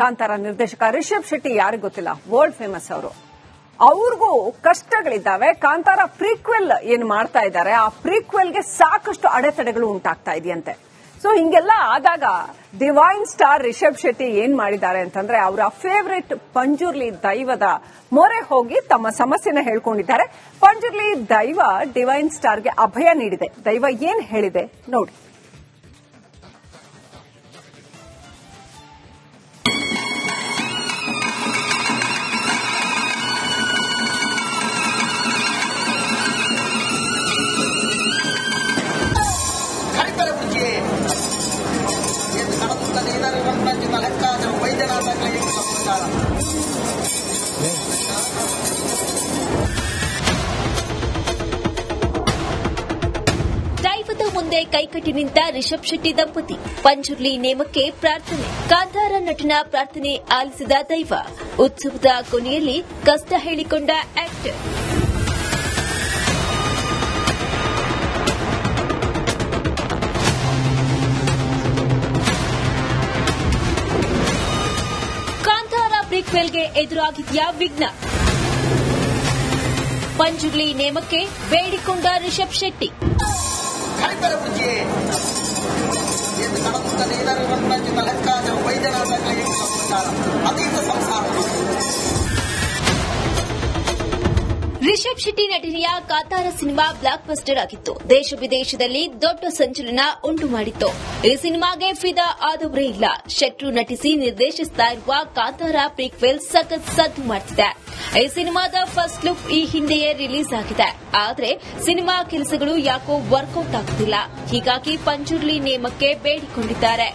ಕಾಂತಾರ ನಿರ್ದೇಶಕ ರಿಷಬ್ ಶೆಟ್ಟಿ ಯಾರಿಗೂ ಗೊತ್ತಿಲ್ಲ, ವರ್ಲ್ಡ್ ಫೇಮಸ್ ಅವರು. ಅವ್ರಿಗೂ ಕಷ್ಟಗಳಿದ್ದಾವೆ. ಕಾಂತಾರ ಪ್ರೀಕ್ವೆಲ್ ಏನ್ ಮಾಡ್ತಾ ಇದ್ದಾರೆ, ಆ ಪ್ರೀಕ್ವೆಲ್ಗೆ ಸಾಕಷ್ಟು ಅಡೆತಡೆಗಳು ಉಂಟಾಗ್ತಾ ಇದೆಯಂತೆ. ಸೊ ಹಿಂಗೆಲ್ಲ ಆದಾಗ ಡಿವೈನ್ ಸ್ಟಾರ್ ರಿಷಬ್ ಶೆಟ್ಟಿ ಏನ್ ಮಾಡಿದ್ದಾರೆ ಅಂತಂದ್ರೆ, ಅವರ ಫೇವರಿಟ್ ಪಂಜುರ್ಲಿ ದೈವದ ಮೊರೆ ಹೋಗಿ ತಮ್ಮ ಸಮಸ್ಯೆನ ಹೇಳ್ಕೊಂಡಿದ್ದಾರೆ. ಪಂಜುರ್ಲಿ ದೈವ ಡಿವೈನ್ ಸ್ಟಾರ್ಗೆ ಅಭಯ ನೀಡಿದೆ. ದೈವ ಏನ್ ಹೇಳಿದೆ ನೋಡಿ. ದೈವದ ಮುಂದೆ ಕೈಕಟ್ಟಿ ನಿಂತ ರಿಷಬ್ ಶೆಟ್ಟಿ ದಂಪತಿ. ಪಂಜುರ್ಲಿ ನೇಮಕ್ಕೆ ಪ್ರಾರ್ಥನೆ. ಕಾಂತಾರ ನಟನ ಪ್ರಾರ್ಥನೆ ಆಲಿಸಿದ ದೈವ. ಉತ್ಸವದ ಕೊನೆಯಲ್ಲಿ ಕಷ್ಟ ಹೇಳಿಕೊಂಡ ಆಕ್ಟರ್. ಕಾಂತಾರ ಪ್ರೀಕ್ವೆಲ್ಗೆ ಎದುರಾಗಿದ್ಯಾ ವಿಘ್ನ? ಪಂಜುರ್ಲಿ ನೇಮಕ್ಕೆ ಬೇಡಿಕೊಂಡ ರಿಷಬ್ ಶೆಟ್ಟಿ. ರಿಷಬ್ ಶೆಟ್ಟಿ ನಟನೆಯ ಕಾಂತಾರ ಸಿನಿಮಾ ಬ್ಲಾಕ್ ಬಸ್ಟರ್ ಆಗಿತ್ತು. ದೇಶ ವಿದೇಶದಲ್ಲಿ ದೊಡ್ಡ ಸಂಚಲನ ಉಂಟು ಮಾಡಿತ್ತು. ಈ ಸಿನಿಮಾಗೆ ಫಿದಾ ಆದವರೇ ಇಲ್ಲ. ಶೆಟ್ರು ನಟಿಸಿ ನಿರ್ದೇಶಿಸ್ತಾ ಇರುವ ಕಾಂತಾರ ಪ್ರೀಕ್ವೆಲ್ ಸಖತ್ ಸದ್ದು ಮಾಡ್ತಿದೆ. ಈ ಸಿನಿಮಾದ ಫಸ್ಟ್ ಲುಕ್ ಈ ಹಿಂದೆಯೇ ರಿಲೀಸ್ ಆಗಿದೆ. ಆದರೆ ಸಿನಿಮಾ ಕೆಲಸಗಳು ಯಾಕೋ ವರ್ಕೌಟ್ ಆಗುತ್ತಿಲ್ಲ. ಹೀಗಾಗಿ ಪಂಜುರ್ಲಿ ನೇಮಕ್ಕೆ ಬೇಡಿಕೊಂಡಿದ್ದಾರೆ.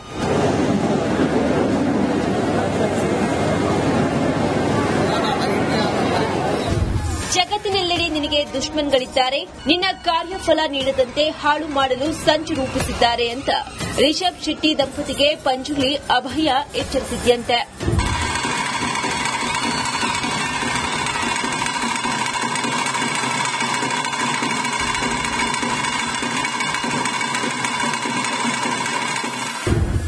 ಜಗತ್ತಿನೆಲ್ಲೆಡೆ ನಿನಗೆ ದುಶ್ಮನ್ಗಳಿದ್ದಾರೆ, ನಿನ್ನ ಕಾರ್ಯಫಲ ನೀಡದಂತೆ ಹಾಳು ಮಾಡಲು ಸಂಚು ರೂಪಿಸಿದ್ದಾರೆ ಅಂತ ರಿಷಬ್ ಶೆಟ್ಟಿ ದಂಪತಿಗೆ ಪಂಜುರ್ಲಿ ಅಭಯ ಎಚ್ಚರಿಸಿದ್ಯಂತೆ.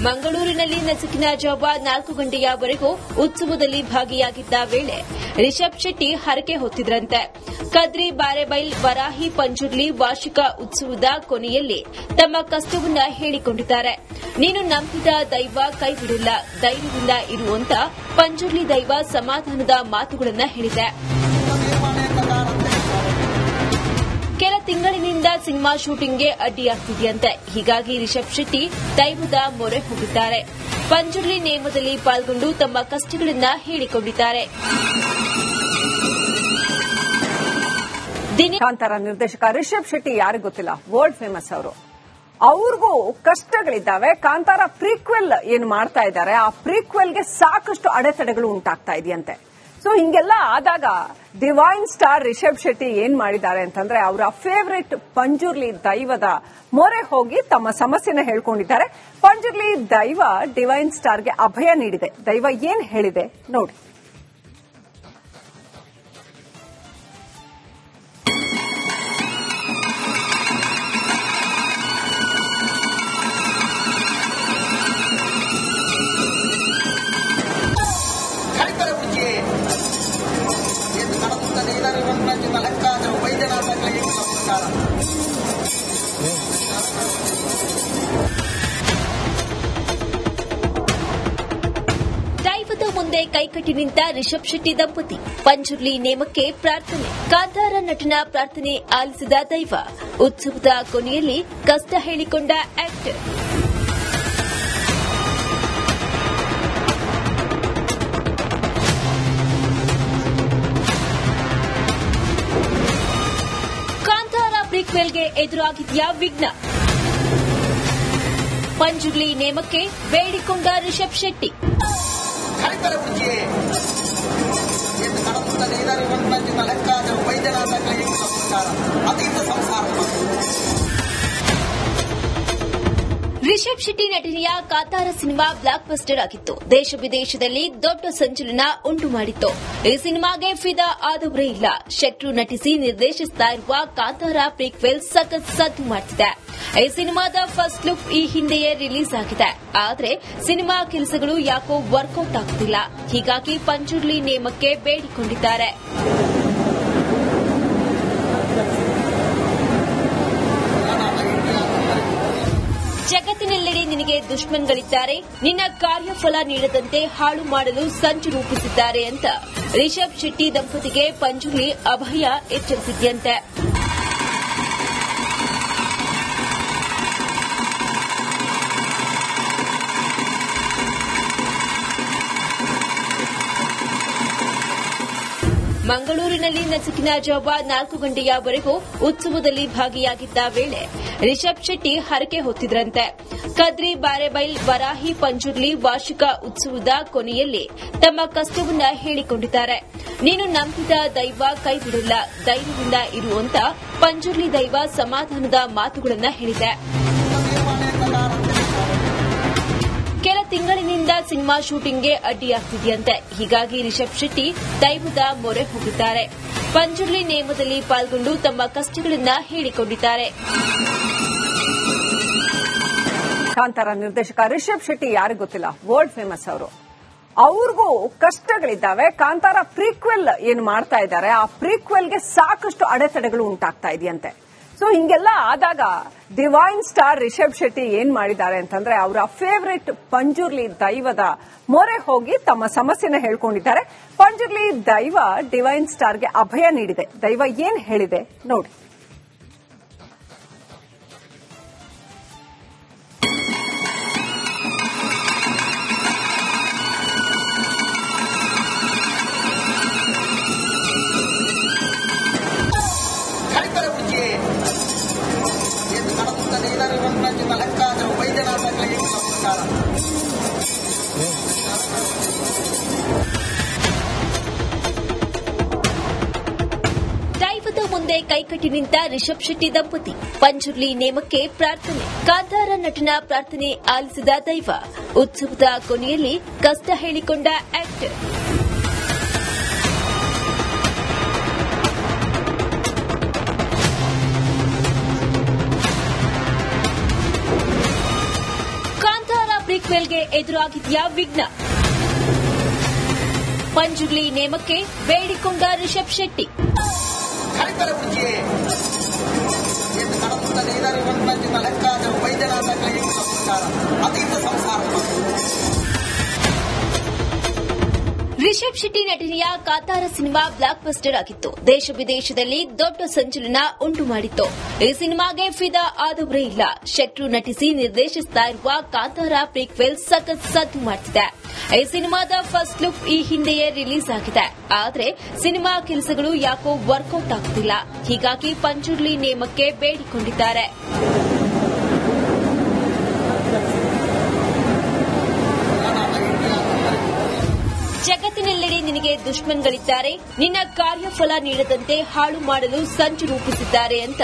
ಮಂಗಳೂರಿನಲ್ಲಿ ನಸುಕಿನ ಜಾವ 4 ಗಂಟೆಯವರೆಗೂ ಉತ್ಸವದಲ್ಲಿ ಭಾಗಿಯಾಗಿದ್ದ ವೇಳೆ ರಿಷಬ್ ಶೆಟ್ಟಿ ಹರಕೆ ಹೊತ್ತಿದ್ರಂತೆ. ಕದ್ರಿ ಬಾರೆಬೈಲ್ ವರಾಹಿ ಪಂಜುರ್ಲಿ ವಾರ್ಷಿಕ ಉತ್ಸವದ ಕೊನೆಯಲ್ಲಿ ತಮ್ಮ ಕಷ್ಟವನ್ನ ಹೇಳಿಕೊಂಡಿದ್ದಾರೆ. ನೀನು ನಂಬಿದ ದೈವ ಕೈ ಬಿಡಿಲ್ಲ, ಧೈರ್ಯದಿಂದ ಇರುವಂತ ಪಂಜುರ್ಲಿ ದೈವ ಸಮಾಧಾನದ ಮಾತುಗಳನ್ನ ಹೇಳಿದೆ. ಕೆಲ ತಿಂಗಳಿನಿಂದ ಸಿನಿಮಾ ಶೂಟಿಂಗ್ಗೆ ಅಡ್ಡಿಯಾಗ್ತಿದೆಯಂತೆ. ಹೀಗಾಗಿ ರಿಷಬ್ ಶೆಟ್ಟಿ ದೈವದ ಮೊರೆ ಹೋಗಿದ್ದಾರೆ. ಪಂಜುರ್ಲಿ ನೇಮದಲ್ಲಿ ಪಾಲ್ಗೊಂಡು ತಮ್ಮ ಕಷ್ಟಗಳನ್ನ ಹೇಳಿಕೊಂಡಿದ್ದಾರೆ. ಕಾಂತಾರ ನಿರ್ದೇಶಕ ರಿಷಬ್ ಶೆಟ್ಟಿ ಯಾರಿಗೂ ಗೊತ್ತಿಲ್ಲ, ವರ್ಲ್ಡ್ ಫೇಮಸ್ ಅವರು. ಅವ್ರಿಗೂ ಕಷ್ಟಗಳಿದ್ದಾವೆ. ಕಾಂತಾರ ಪ್ರೀಕ್ವೆಲ್ ಏನ್ ಮಾಡ್ತಾ ಇದ್ದಾರೆ, ಆ ಪ್ರೀಕ್ವೆಲ್ಗೆ ಸಾಕಷ್ಟು ಅಡೆತಡೆಗಳು ಉಂಟಾಗ್ತಾ ಇದೆಯಂತೆ. ಸೊ ಹಿಂಗೆಲ್ಲ ಆದಾಗ ಡಿವೈನ್ ಸ್ಟಾರ್ ರಿಷಬ್ ಶೆಟ್ಟಿ ಏನ್ ಮಾಡಿದ್ದಾರೆ ಅಂತಂದ್ರೆ, ಅವರ ಫೇವರಿಟ್ ಪಂಜುರ್ಲಿ ದೈವದ ಮೊರೆ ಹೋಗಿ ತಮ್ಮ ಸಮಸ್ಯೆನ ಹೇಳ್ಕೊಂಡಿದ್ದಾರೆ. ಪಂಜುರ್ಲಿ ದೈವ ಡಿವೈನ್ ಸ್ಟಾರ್ಗೆ ಅಭಯ ನೀಡಿದೆ. ದೈವ ಏನ್ ಹೇಳಿದೆ ನೋಡಿ. ದೈವದ ಮುಂದೆ ಕೈಕಟ್ಟಿ ನಿಂತ ರಿಷಬ್ ಶೆಟ್ಟಿ ದಂಪತಿ. ಪಂಜುರ್ಲಿ ನೇಮಕ್ಕೆ ಪ್ರಾರ್ಥನೆ. ಕಾಂತಾರ ನಟನ ಪ್ರಾರ್ಥನೆ ಆಲಿಸಿದ ದೈವ. ಉತ್ಸವದ ಕೊನೆಯಲ್ಲಿ ಕಷ್ಟ ಹೇಳಿಕೊಂಡ ಆಕ್ಟರ್. ಕಾಂತಾರ ಪ್ರೀಕ್ವೆಲ್ಗೆ ಎದುರಾಗಿದ್ಯಾ ವಿಘ್ನ? ಪಂಜುರ್ಲಿ ನೇಮಕ್ಕೆ ಬೇಡಿಕೊಂಡ ರಿಷಬ್ ಶೆಟ್ಟಿ. ರಿಷಬ್ ಶೆಟ್ಟಿ ನಟನೆಯ ಕಾಂತಾರ ಸಿನಿಮಾ ಬ್ಲಾಕ್ ಬಸ್ಟರ್ ಆಗಿತ್ತು. ದೇಶ ವಿದೇಶದಲ್ಲಿ ದೊಡ್ಡ ಸಂಚಲನ ಉಂಟು ಮಾಡಿತ್ತು. ಈ ಸಿನಿಮಾಗೆ ಫಿದಾ ಆದವರೇ ಇಲ್ಲ. ಶೆಟ್ರು ನಟಿಸಿ ನಿರ್ದೇಶಿಸ್ತಾ ಇರುವ ಕಾಂತಾರ ಪ್ರೀಕ್ವೆಲ್ ಸಖತ್ ಸದ್ದು ಮಾಡ್ತಿದೆ. ಈ ಸಿನಿಮಾದ ಫಸ್ಟ್ ಲುಕ್ ಈ ಹಿಂದೆಯೇ ರಿಲೀಸ್ ಆಗಿದೆ. ಆದರೆ ಸಿನಿಮಾ ಕೆಲಸಗಳು ಯಾಕೋ ವರ್ಕೌಟ್ ಆಗ್ತಿಲ್ಲ. ಹೀಗಾಗಿ ಪಂಜುರ್ಲಿ ನೇಮಕ್ಕೆ ಬೇಡಿಕೊಂಡಿದ್ದಾರೆ. ಜಗತ್ತಿನೆಲ್ಲೆಡೆ ನಿನಗೆ ದುಶ್ಮನ್ಗಳಿದ್ದಾರೆ, ನಿನ್ನ ಕಾರ್ಯಫಲ ನೀಡದಂತೆ ಹಾಳು ಮಾಡಲು ಸಂಚು ರೂಪಿಸಿದ್ದಾರೆ ಅಂತ ರಿಷಬ್ ಶೆಟ್ಟಿ ದಂಪತಿಗೆ ಪಂಜುರ್ಲಿ ಅಭಯ ಎಚ್ಚರಿಸಿದ್ಯಂತೆ. ಮಂಗಳೂರಿನಲ್ಲಿ ನಸುಕಿನ ಜಾವ 4 ಗಂಟೆಯವರೆಗೂ ಉತ್ಸವದಲ್ಲಿ ಭಾಗಿಯಾಗಿದ್ದ ವೇಳೆ ರಿಷಬ್ ಶೆಟ್ಟಿ ಹರಕೆ ಹೊತ್ತಿದ್ರಂತೆ. ಕದ್ರಿ ಬಾರೆಬೈಲ್ ವರಾಹಿ ಪಂಜುರ್ಲಿ ವಾರ್ಷಿಕ ಉತ್ಸವದ ಕೊನೆಯಲ್ಲಿ ತಮ್ಮ ಕಷ್ಟವನ್ನ ಹೇಳಿಕೊಂಡಿದ್ದಾರೆ. ನೀನು ನಂಬಿದ ದೈವ ಕೈ ಬಿಡಲ್ಲ, ಧೈರ್ಯದಿಂದ ಇರು ಅಂತ ಪಂಜುರ್ಲಿ ದೈವ ಸಮಾಧಾನದ ಮಾತುಗಳನ್ನ ಹೇಳಿದೆ. ಕೆಲ ತಿಂಗಳಿನಿಂದ ಸಿನಿಮಾ ಶೂಟಿಂಗ್ಗೆ ಅಡ್ಡಿಯಾಗ್ತಿದೆಯಂತೆ. ಹೀಗಾಗಿ ರಿಷಬ್ ಶೆಟ್ಟಿ ದೈವದ ಮೊರೆ ಹೋಗಿದ್ದಾರೆ. ಪಂಜುರ್ಲಿ ನೇಮದಲ್ಲಿ ಪಾಲ್ಗೊಂಡು ತಮ್ಮ ಕಷ್ಟಗಳನ್ನ ಹೇಳಿಕೊಂಡಿದ್ದಾರೆ. ಕಾಂತಾರ ನಿರ್ದೇಶಕ ರಿಷಬ್ ಶೆಟ್ಟಿ ಯಾರಿಗೂ ಗೊತ್ತಿಲ್ಲ, ವರ್ಲ್ಡ್ ಫೇಮಸ್ ಅವರು. ಅವ್ರಿಗೂ ಕಷ್ಟಗಳಿದ್ದಾವೆ. ಕಾಂತಾರ ಪ್ರೀಕ್ವೆಲ್ ಏನು ಮಾಡ್ತಾ ಇದ್ದಾರೆ, ಆ ಪ್ರೀಕ್ವೆಲ್ಗೆ ಸಾಕಷ್ಟು ಅಡೆತಡೆಗಳು ಉಂಟಾಗ್ತಾ ಇದೆಯಂತೆ. ಸೊ ಹಿಂಗೆಲ್ಲ ಆದಾಗ ಡಿವೈನ್ ಸ್ಟಾರ್ ರಿಷಬ್ ಶೆಟ್ಟಿ ಏನ್ ಮಾಡಿದ್ದಾರೆ ಅಂತಂದ್ರೆ ಅವರ ಫೇವರಿಟ್ ಪಂಜುರ್ಲಿ ದೈವದ ಮೊರೆ ಹೋಗಿ ತಮ್ಮ ಸಮಸ್ಯೆನ ಹೇಳ್ಕೊಂಡಿದ್ದಾರೆ. ಪಂಜುರ್ಲಿ ದೈವ ಡಿವೈನ್ ಸ್ಟಾರ್ಗೆ ಅಭಯ ನೀಡಿದೆ. ದೈವ ಏನ್ ಹೇಳಿದೆ ನೋಡಿ. ದೈವದ ಮುಂದೆ ಕೈಕಟ್ಟಿ ನಿಂತ ರಿಷಬ್ ಶೆಟ್ಟಿ ದಂಪತಿ. ಪಂಜುರ್ಲಿ ನೇಮಕ್ಕೆ ಪ್ರಾರ್ಥನೆ. ಕಾಂತಾರ ನಟನ ಪ್ರಾರ್ಥನೆ ಆಲಿಸಿದ ದೈವ. ಉತ್ಸವದ ಕೊನೆಯಲ್ಲಿ ಕಷ್ಟ ಹೇಳಿಕೊಂಡ ಆಕ್ಟರ್. ಕಾಂತಾರ ಪ್ರೀಕ್ವೆಲ್ಗೆ ಎದುರಾಗಿದೆಯಾ ವಿಘ್ನ? ಪಂಜುರ್ಲಿ ನೇಮಕ್ಕೆ ಬೇಡಿಕೊಂಡ ರಿಷಬ್ ಶೆಟ್ಟಿ. ರಿಷಬ್ ಶೆಟ್ಟಿ ನಟನೆಯ ಕಾಂತಾರ ಸಿನಿಮಾ ಬ್ಲಾಕ್ ಬಸ್ಟರ್ ಆಗಿತ್ತು. ದೇಶ ವಿದೇಶದಲ್ಲಿ ದೊಡ್ಡ ಸಂಚಲನ ಉಂಟು ಮಾಡಿತ್ತು. ಈ ಸಿನಿಮಾಗೆ ಫಿದಾ ಆದವರೇ ಇಲ್ಲ. ಶೆಟ್ರು ನಟಿಸಿ ನಿರ್ದೇಶಿಸ್ತಾ ಇರುವ ಕಾಂತಾರ ಪ್ರೀಕ್ವೆಲ್ ಸಖತ್ ಸದ್ದು ಮಾಡ್ತಿದೆ. ಈ ಸಿನಿಮಾದ ಫಸ್ಟ್ ಲುಕ್ ಈ ಹಿಂದೆಯೇ ರಿಲೀಸ್ ಆಗಿದೆ. ಆದರೆ ಸಿನಿಮಾ ಕೆಲಸಗಳು ಯಾಕೋ ವರ್ಕೌಟ್ ಆಗ್ತಿಲ್ಲ. ಹೀಗಾಗಿ ಪಂಜುರ್ಲಿ ನೇಮಕ್ಕೆ ಬೇಡಿಕೊಂಡಿದ್ದಾರೆ. ಜಗತ್ತಿನೆಲ್ಲೆಡೆ ನಿನಗೆ ದುಶ್ಮನ್ಗಳಿದ್ದಾರೆ, ನಿನ್ನ ಕಾರ್ಯಫಲ ನೀಡದಂತೆ ಹಾಳು ಮಾಡಲು ಸಂಚು ರೂಪಿಸಿದ್ದಾರೆ ಅಂತ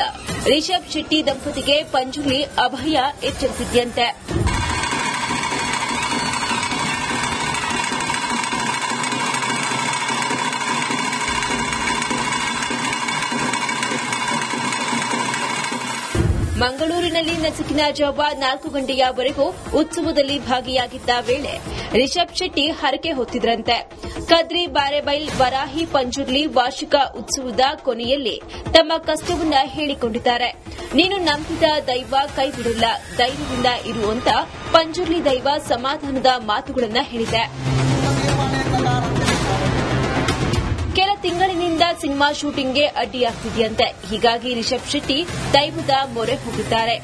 ರಿಷಬ್ ಶೆಟ್ಟಿ ದಂಪತಿಗೆ ಪಂಜುರ್ಲಿ ಅಭಯ ಎಚ್ಚರಿಸಿದ್ಯಂತೆ. ಮಂಗಳೂರಿನಲ್ಲಿ ನಸುಕಿನ ಜಾವ 4 ಗಂಟೆಯವರೆಗೂ ಉತ್ಸವದಲ್ಲಿ ಭಾಗಿಯಾಗಿದ್ದ ವೇಳೆ ರಿಷಬ್ ಶೆಟ್ಟಿ ಹರಕೆ ಹೊತ್ತಿದ್ರಂತೆ. ಕದ್ರಿ ಬಾರೆಬೈಲ್ ವರಾಹಿ ಪಂಜುರ್ಲಿ ವಾರ್ಷಿಕ ಉತ್ಸವದ ಕೊನೆಯಲ್ಲಿ ತಮ್ಮ ಕಷ್ಟವನ್ನ ಹೇಳಿಕೊಂಡಿದ್ದಾರೆ. ನೀನು ನಂಬಿದ ದೈವ ಕೈ ಬಿಡಲ್ಲ, ಧೈರ್ಯದಿಂದ ಇರು ಅಂತ ಪಂಜುರ್ಲಿ ದೈವ ಸಮಾಧಾನದ ಮಾತುಗಳನ್ನ ಹೇಳಿದೆ. ಕೆಲ ತಿಂಗಳಿನಿಂದ ಸಿನಿಮಾ ಶೂಟಿಂಗ್ಗೆ ಅಡ್ಡಿಯಾಗ್ತಿದೆಯಂತೆ. ಹೀಗಾಗಿ ರಿಷಬ್ ಶೆಟ್ಟಿ ದೈವದ ಮೊರೆ ಹೋಗಿದ್ದಾರೆ.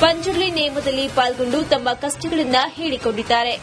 ಪಂಜುರ್ಲಿ ನೇಮದಲ್ಲಿ ಪಾಲ್ಗೊಂಡು ತಮ್ಮ ಕಷ್ಟಗಳನ್ನ ಹೇಳಿಕೊಂಡಿದ್ದಾರೆ.